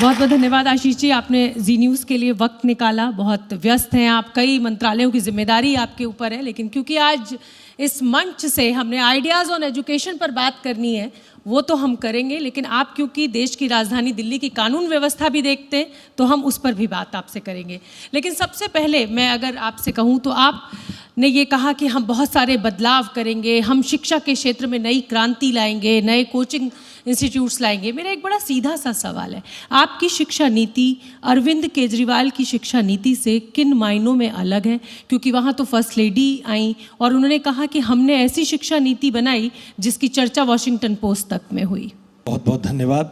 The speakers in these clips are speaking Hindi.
बहुत बहुत धन्यवाद आशीष जी, आपने जी न्यूज़ के लिए वक्त निकाला। बहुत व्यस्त हैं आप, कई मंत्रालयों की जिम्मेदारी आपके ऊपर है, लेकिन क्योंकि आज इस मंच से हमने आइडियाज़ ऑन एजुकेशन पर बात करनी है, वो तो हम करेंगे, लेकिन आप क्योंकि देश की राजधानी दिल्ली की कानून व्यवस्था भी देखते हैं तो हम उस पर भी बात आपसे करेंगे। लेकिन सबसे पहले मैं अगर आपसे कहूँ तो आपने ये कहा कि हम बहुत सारे बदलाव करेंगे, हम शिक्षा के क्षेत्र में नई क्रांति लाएंगे, नए कोचिंग इंस्टीट्यूट्स लाएंगे। मेरा एक बड़ा सीधा सा सवाल है, आपकी शिक्षा नीति अरविंद केजरीवाल की शिक्षा नीति से किन मायनों में अलग है? क्योंकि वहाँ तो फर्स्ट लेडी आई और उन्होंने कहा कि हमने ऐसी शिक्षा नीति बनाई जिसकी चर्चा वॉशिंगटन पोस्ट तक में हुई। बहुत बहुत धन्यवाद।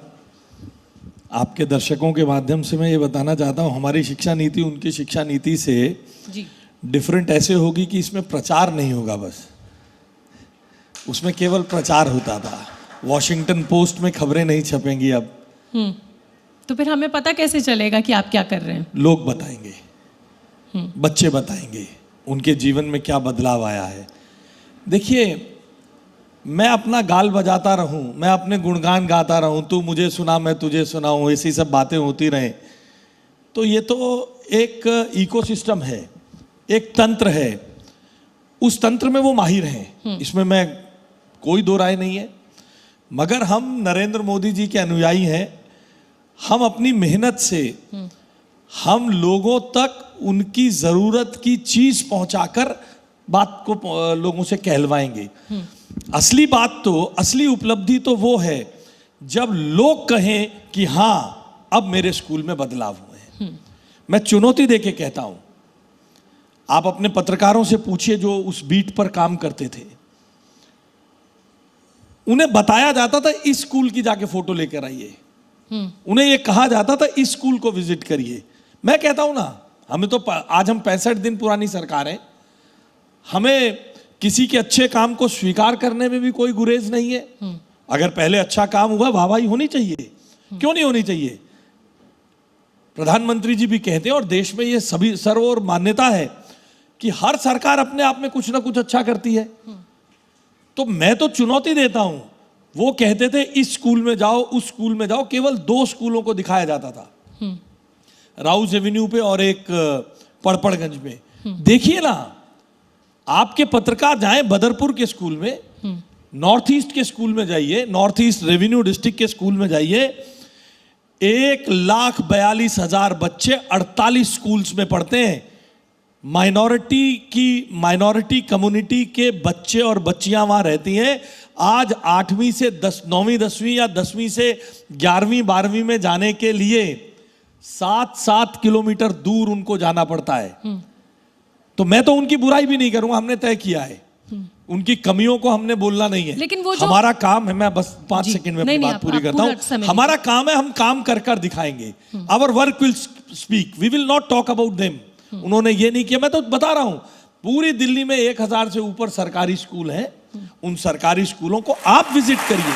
आपके दर्शकों के माध्यम से मैं ये बताना चाहता हूँ, हमारी शिक्षा नीति उनकी शिक्षा नीति से जी डिफरेंट ऐसे होगी कि इसमें प्रचार नहीं होगा, बस उसमें केवल प्रचार होता था। वॉशिंगटन पोस्ट में खबरें नहीं छपेंगी अब। तो फिर हमें पता कैसे चलेगा कि आप क्या कर रहे हैं? लोग बताएंगे, बच्चे बताएंगे उनके जीवन में क्या बदलाव आया है। देखिए, मैं अपना गाल बजाता रहूं, मैं अपने गुणगान गाता रहूं, तू मुझे सुना मैं तुझे सुनाऊं, ऐसी सब बातें होती रहें, तो ये तो एक इकोसिस्टम है, एक तंत्र है। उस तंत्र में वो माहिर हैं, इसमें मैं कोई दो राय नहीं है। मगर हम नरेंद्र मोदी जी के अनुयायी हैं। हम अपनी मेहनत से हम लोगों तक उनकी ज़रूरत की चीज़ पहुंचाकर बात को लोगों से कहलवाएंगे। असली बात तो, असली उपलब्धि तो वो है जब लोग कहें कि हाँ अब मेरे स्कूल में बदलाव हुए हैं। मैं चुनौती देके कहता हूं, आप अपने पत्रकारों से पूछिए जो उस बीट पर काम करते थे, उन्हें बताया जाता था इस स्कूल की जाके फोटो लेकर आइए, उन्हें यह कहा जाता था इस स्कूल को विजिट करिए। मैं कहता हूं ना, हमें तो आज हम 65 दिन पुरानी सरकार है, हमें किसी के अच्छे काम को स्वीकार करने में भी कोई गुरेज नहीं है। अगर पहले अच्छा काम हुआ, वाहवाही होनी चाहिए, क्यों नहीं होनी चाहिए? प्रधानमंत्री जी भी कहते हैं और देश में ये सभी सर्वोर मान्यता है कि हर सरकार अपने आप में कुछ ना कुछ अच्छा करती है। तो मैं तो चुनौती देता हूं, वो कहते थे इस स्कूल में जाओ, उस स्कूल में जाओ, केवल 2 स्कूलों को दिखाया जाता था, राउज एवेन्यू पे और एक पड़पड़गंज में। देखिए ना, आपके पत्रकार जाएं बदरपुर के स्कूल में, नॉर्थ ईस्ट के स्कूल में जाइए, नॉर्थ ईस्ट रेवेन्यू डिस्ट्रिक्ट के स्कूल में जाइए, 1,42,000 बच्चे 48 स्कूल्स में पढ़ते हैं। माइनॉरिटी कम्युनिटी के बच्चे और बच्चियां वहां रहती हैं। आज 8वीं से 9वीं 10वीं या 10वीं से 11वीं 12वीं में जाने के लिए 7-7 किलोमीटर दूर उनको जाना पड़ता है। तो मैं तो उनकी बुराई भी नहीं करूंगा, हमने तय किया है, उनकी कमियों को हमने बोलना नहीं है। लेकिन वो हमारा काम है, मैं बस 5 सेकंड में अपनी बात पूरी करता हूं। हमारा काम है, हम काम कर कर दिखाएंगे। Our work will speak, we will not talk about them. उन्होंने ये नहीं किया। मैं तो बता रहा हूं, पूरी दिल्ली में 1000 से ऊपर सरकारी स्कूल हैं। उन सरकारी स्कूलों को आप विजिट करिए।